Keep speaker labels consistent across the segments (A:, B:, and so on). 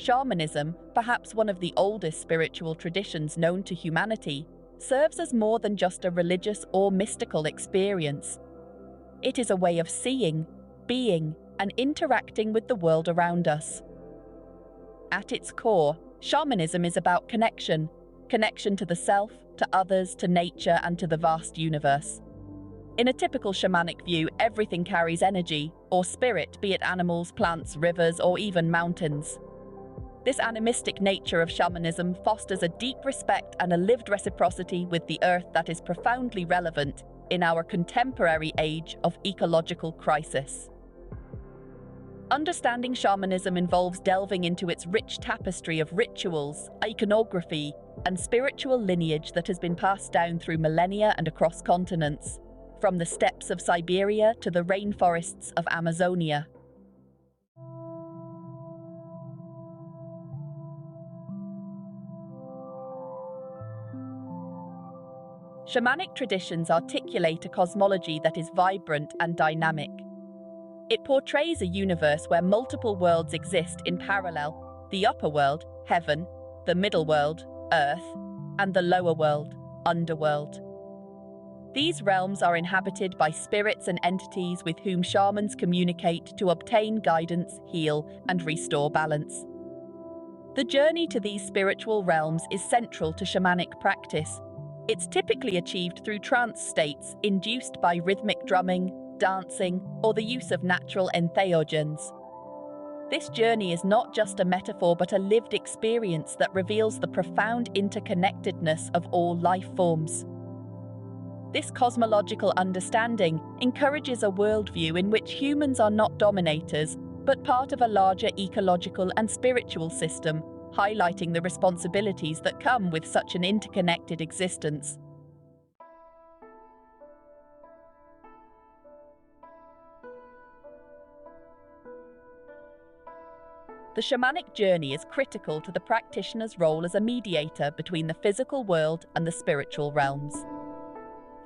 A: Shamanism, perhaps one of the oldest spiritual traditions known to humanity, serves as more than just a religious or mystical experience. It is a way of seeing, being, and interacting with the world around us. At its core, shamanism is about connection to the self, to others, to nature, and to the vast universe. In a typical shamanic view, everything carries energy, or spirit, be it animals, plants, rivers, or even mountains. This animistic nature of shamanism fosters a deep respect and a lived reciprocity with the earth that is profoundly relevant in our contemporary age of ecological crisis. Understanding shamanism involves delving into its rich tapestry of rituals, iconography, and spiritual lineage that has been passed down through millennia and across continents, from the steppes of Siberia to the rainforests of Amazonia. Shamanic traditions articulate a cosmology that is vibrant and dynamic. It portrays a universe where multiple worlds exist in parallel: the upper world, heaven; the middle world, earth; and the lower world, underworld. These realms are inhabited by spirits and entities with whom shamans communicate to obtain guidance, heal, and restore balance. The journey to these spiritual realms is central to shamanic practice. It's typically achieved through trance states induced by rhythmic drumming, dancing, or the use of natural entheogens. This journey is not just a metaphor but a lived experience that reveals the profound interconnectedness of all life forms. This cosmological understanding encourages a worldview in which humans are not dominators, but part of a larger ecological and spiritual system, highlighting the responsibilities that come with such an interconnected existence. The shamanic journey is critical to the practitioner's role as a mediator between the physical world and the spiritual realms.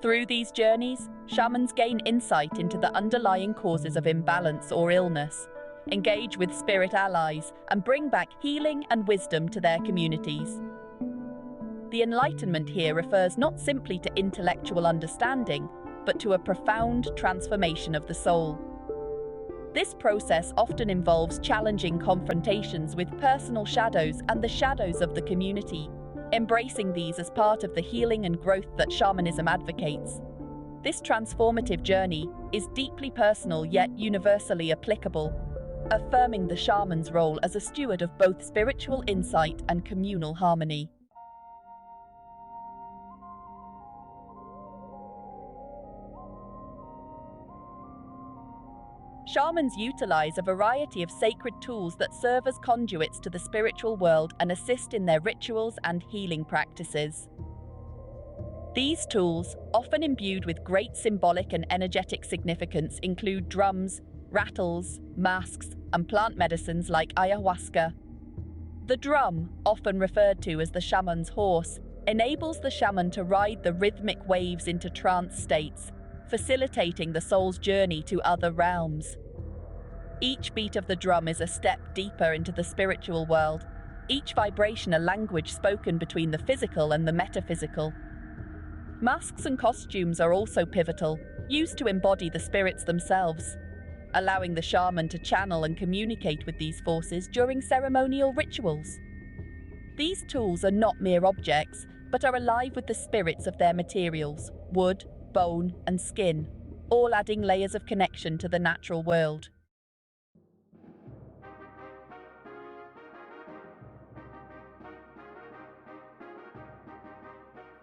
A: Through these journeys, shamans gain insight into the underlying causes of imbalance or illness, engage with spirit allies, and bring back healing and wisdom to their communities. The enlightenment here refers not simply to intellectual understanding, but to a profound transformation of the soul. This process often involves challenging confrontations with personal shadows and the shadows of the community, embracing these as part of the healing and growth that shamanism advocates. This transformative journey is deeply personal yet universally applicable, affirming the shaman's role as a steward of both spiritual insight and communal harmony. Shamans utilize a variety of sacred tools that serve as conduits to the spiritual world and assist in their rituals and healing practices. These tools, often imbued with great symbolic and energetic significance, include drums, rattles, masks, and plant medicines like ayahuasca. The drum, often referred to as the shaman's horse, enables the shaman to ride the rhythmic waves into trance states, facilitating the soul's journey to other realms. Each beat of the drum is a step deeper into the spiritual world, each vibration a language spoken between the physical and the metaphysical. Masks and costumes are also pivotal, used to embody the spirits themselves, allowing the shaman to channel and communicate with these forces during ceremonial rituals. These tools are not mere objects, but are alive with the spirits of their materials: wood, bone, and skin, all adding layers of connection to the natural world.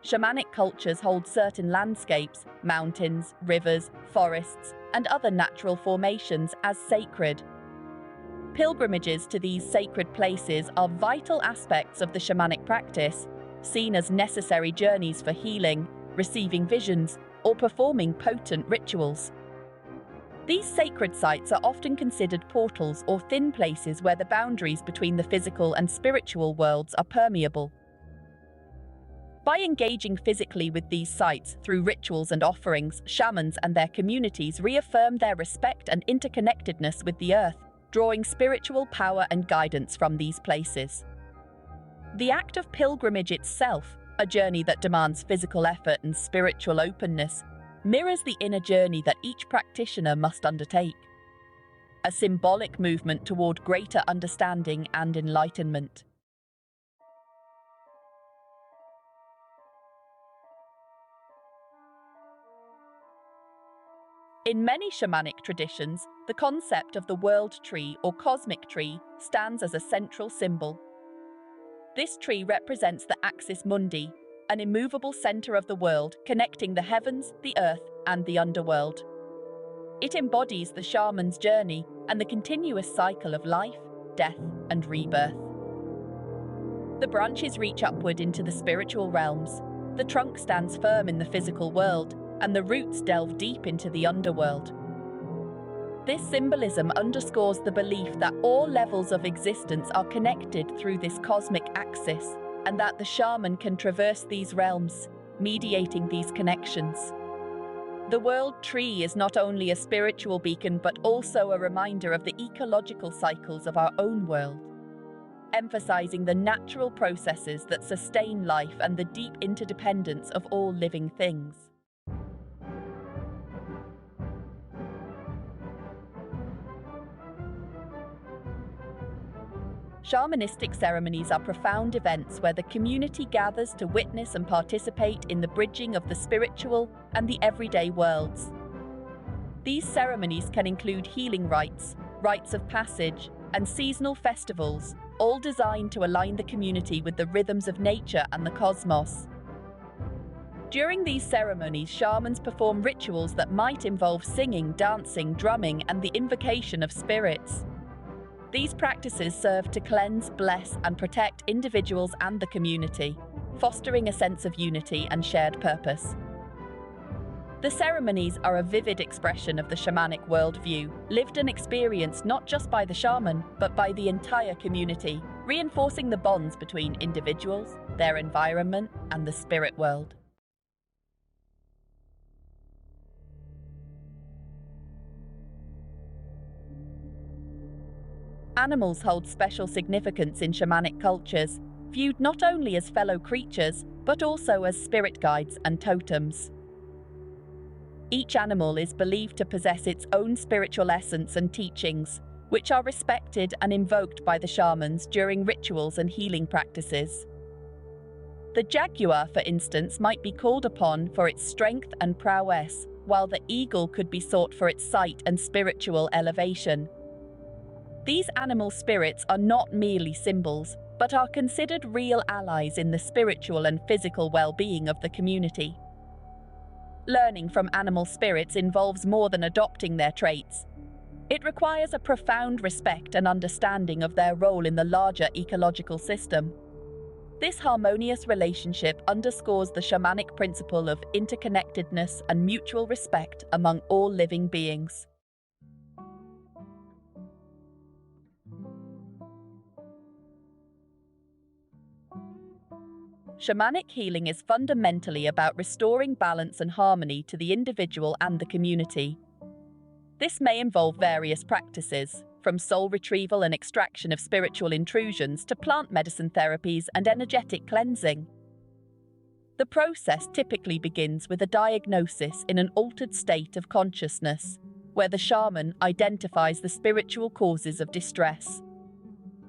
A: Shamanic cultures hold certain landscapes, mountains, rivers, forests, and other natural formations as sacred. Pilgrimages to these sacred places are vital aspects of the shamanic practice, seen as necessary journeys for healing, receiving visions, or performing potent rituals. These sacred sites are often considered portals or thin places where the boundaries between the physical and spiritual worlds are permeable. By engaging physically with these sites through rituals and offerings, shamans and their communities reaffirm their respect and interconnectedness with the earth, drawing spiritual power and guidance from these places. The act of pilgrimage itself, a journey that demands physical effort and spiritual openness, mirrors the inner journey that each practitioner must undertake. A symbolic movement toward greater understanding and enlightenment. In many shamanic traditions, the concept of the world tree or cosmic tree stands as a central symbol. This tree represents the axis mundi, an immovable center of the world connecting the heavens, the earth, and the underworld. It embodies the shaman's journey and the continuous cycle of life, death, and rebirth. The branches reach upward into the spiritual realms, the trunk stands firm in the physical world, and the roots delve deep into the underworld. This symbolism underscores the belief that all levels of existence are connected through this cosmic axis, and that the shaman can traverse these realms, mediating these connections. The world tree is not only a spiritual beacon but also a reminder of the ecological cycles of our own world, emphasizing the natural processes that sustain life and the deep interdependence of all living things. Shamanistic ceremonies are profound events where the community gathers to witness and participate in the bridging of the spiritual and the everyday worlds. These ceremonies can include healing rites, rites of passage, and seasonal festivals, all designed to align the community with the rhythms of nature and the cosmos. During these ceremonies, shamans perform rituals that might involve singing, dancing, drumming, and the invocation of spirits. These practices serve to cleanse, bless, and protect individuals and the community, fostering a sense of unity and shared purpose. The ceremonies are a vivid expression of the shamanic worldview, lived and experienced not just by the shaman, but by the entire community, reinforcing the bonds between individuals, their environment, and the spirit world. Animals hold special significance in shamanic cultures, viewed not only as fellow creatures, but also as spirit guides and totems. Each animal is believed to possess its own spiritual essence and teachings, which are respected and invoked by the shamans during rituals and healing practices. The jaguar, for instance, might be called upon for its strength and prowess, while the eagle could be sought for its sight and spiritual elevation. These animal spirits are not merely symbols, but are considered real allies in the spiritual and physical well-being of the community. Learning from animal spirits involves more than adopting their traits. It requires a profound respect and understanding of their role in the larger ecological system. This harmonious relationship underscores the shamanic principle of interconnectedness and mutual respect among all living beings. Shamanic healing is fundamentally about restoring balance and harmony to the individual and the community. This may involve various practices, from soul retrieval and extraction of spiritual intrusions to plant medicine therapies and energetic cleansing. The process typically begins with a diagnosis in an altered state of consciousness, where the shaman identifies the spiritual causes of distress.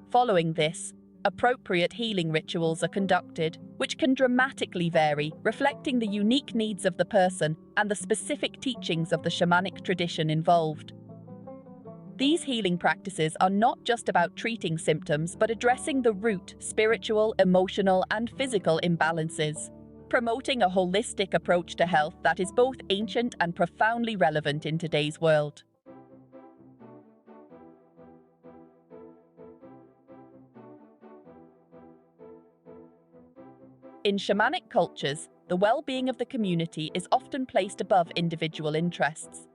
A: Following this, appropriate healing rituals are conducted, which can dramatically vary, reflecting the unique needs of the person and the specific teachings of the shamanic tradition involved. These healing practices are not just about treating symptoms, but addressing the root spiritual, emotional, and physical imbalances, promoting a holistic approach to health that is both ancient and profoundly relevant in today's world. In shamanic cultures, the well-being of the community is often placed above individual interests.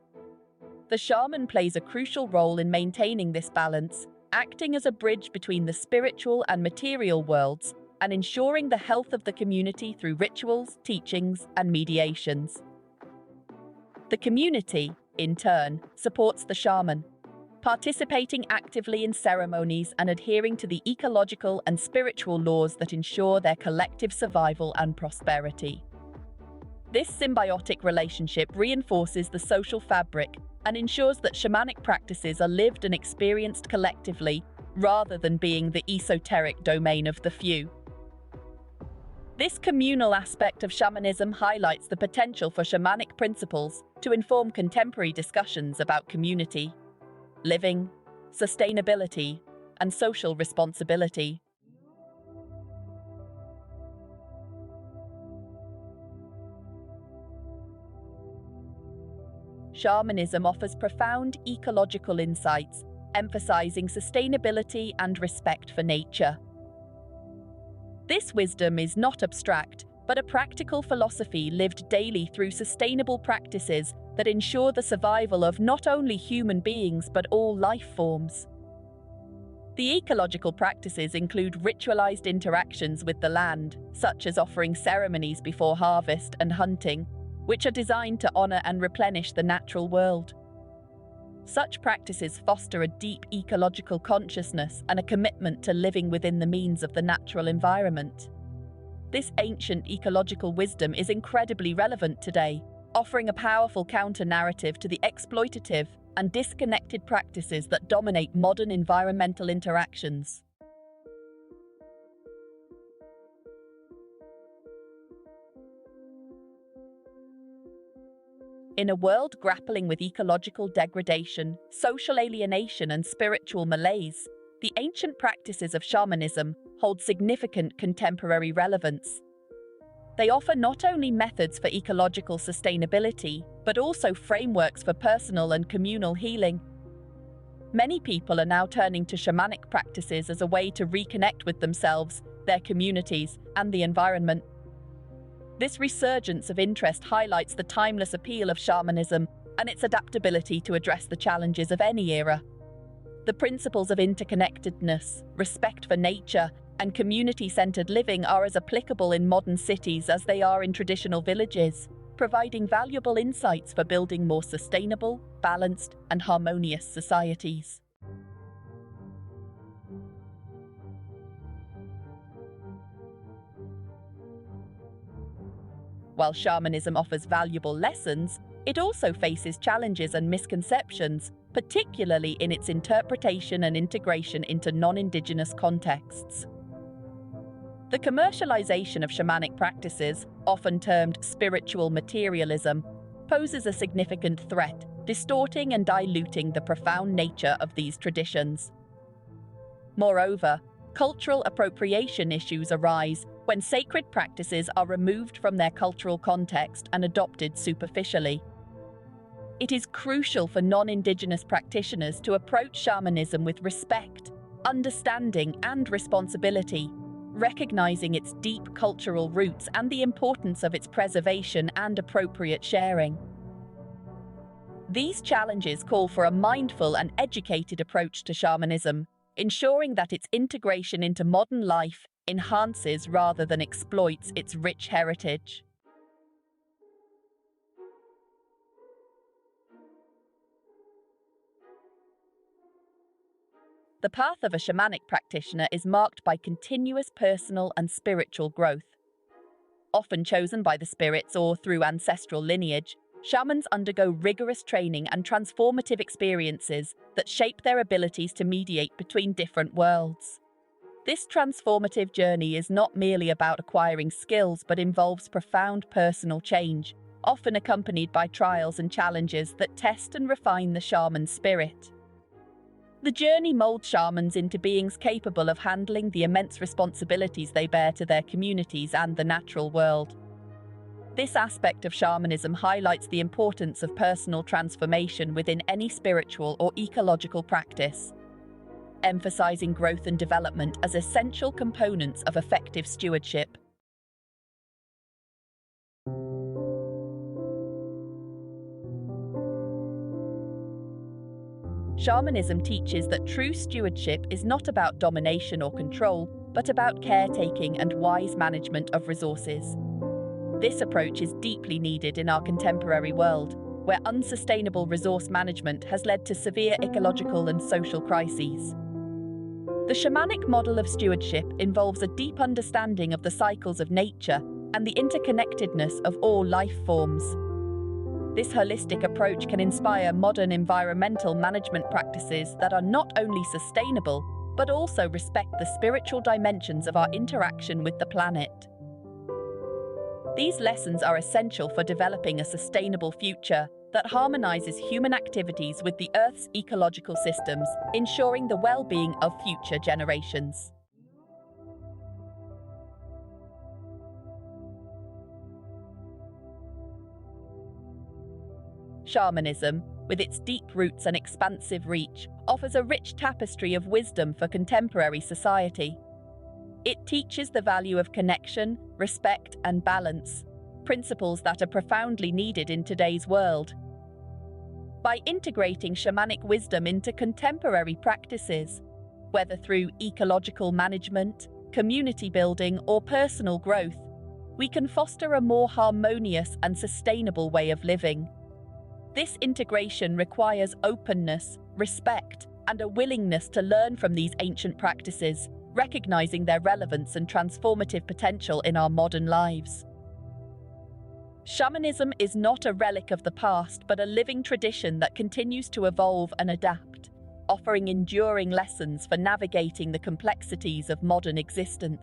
A: The shaman plays a crucial role in maintaining this balance, acting as a bridge between the spiritual and material worlds and ensuring the health of the community through rituals, teachings, and mediations. The community, in turn, supports the shaman, participating actively in ceremonies and adhering to the ecological and spiritual laws that ensure their collective survival and prosperity. This symbiotic relationship reinforces the social fabric and ensures that shamanic practices are lived and experienced collectively rather than being the esoteric domain of the few. This communal aspect of shamanism highlights the potential for shamanic principles to inform contemporary discussions about community, living, sustainability, and social responsibility. Shamanism offers profound ecological insights, emphasizing sustainability and respect for nature. This wisdom is not abstract, but a practical philosophy lived daily through sustainable practices that ensure the survival of not only human beings but all life forms. The ecological practices include ritualized interactions with the land, such as offering ceremonies before harvest and hunting, which are designed to honor and replenish the natural world. Such practices foster a deep ecological consciousness and a commitment to living within the means of the natural environment. This ancient ecological wisdom is incredibly relevant today, offering a powerful counter-narrative to the exploitative and disconnected practices that dominate modern environmental interactions. In a world grappling with ecological degradation, social alienation, and spiritual malaise, the ancient practices of shamanism hold significant contemporary relevance. They offer not only methods for ecological sustainability, but also frameworks for personal and communal healing. Many people are now turning to shamanic practices as a way to reconnect with themselves, their communities, and the environment. This resurgence of interest highlights the timeless appeal of shamanism and its adaptability to address the challenges of any era. The principles of interconnectedness, respect for nature, and community-centered living are as applicable in modern cities as they are in traditional villages, providing valuable insights for building more sustainable, balanced, and harmonious societies. While shamanism offers valuable lessons, it also faces challenges and misconceptions, particularly in its interpretation and integration into non-indigenous contexts. The commercialization of shamanic practices, often termed spiritual materialism, poses a significant threat, distorting and diluting the profound nature of these traditions. Moreover, cultural appropriation issues arise when sacred practices are removed from their cultural context and adopted superficially. It is crucial for non-indigenous practitioners to approach shamanism with respect, understanding, and responsibility, recognizing its deep cultural roots and the importance of its preservation and appropriate sharing. These challenges call for a mindful and educated approach to shamanism, ensuring that its integration into modern life enhances rather than exploits its rich heritage. The path of a shamanic practitioner is marked by continuous personal and spiritual growth. Often chosen by the spirits or through ancestral lineage, shamans undergo rigorous training and transformative experiences that shape their abilities to mediate between different worlds. This transformative journey is not merely about acquiring skills but involves profound personal change, often accompanied by trials and challenges that test and refine the shaman's spirit. The journey molds shamans into beings capable of handling the immense responsibilities they bear to their communities and the natural world. This aspect of shamanism highlights the importance of personal transformation within any spiritual or ecological practice, emphasizing growth and development as essential components of effective stewardship. Shamanism teaches that true stewardship is not about domination or control, but about caretaking and wise management of resources. This approach is deeply needed in our contemporary world, where unsustainable resource management has led to severe ecological and social crises. The shamanic model of stewardship involves a deep understanding of the cycles of nature and the interconnectedness of all life forms. This holistic approach can inspire modern environmental management practices that are not only sustainable, but also respect the spiritual dimensions of our interaction with the planet. These lessons are essential for developing a sustainable future that harmonizes human activities with the Earth's ecological systems, ensuring the well-being of future generations. Shamanism, with its deep roots and expansive reach, offers a rich tapestry of wisdom for contemporary society. It teaches the value of connection, respect, and balance, principles that are profoundly needed in today's world. By integrating shamanic wisdom into contemporary practices, whether through ecological management, community building, or personal growth, we can foster a more harmonious and sustainable way of living. This integration requires openness, respect, and a willingness to learn from these ancient practices, recognizing their relevance and transformative potential in our modern lives. Shamanism is not a relic of the past, but a living tradition that continues to evolve and adapt, offering enduring lessons for navigating the complexities of modern existence.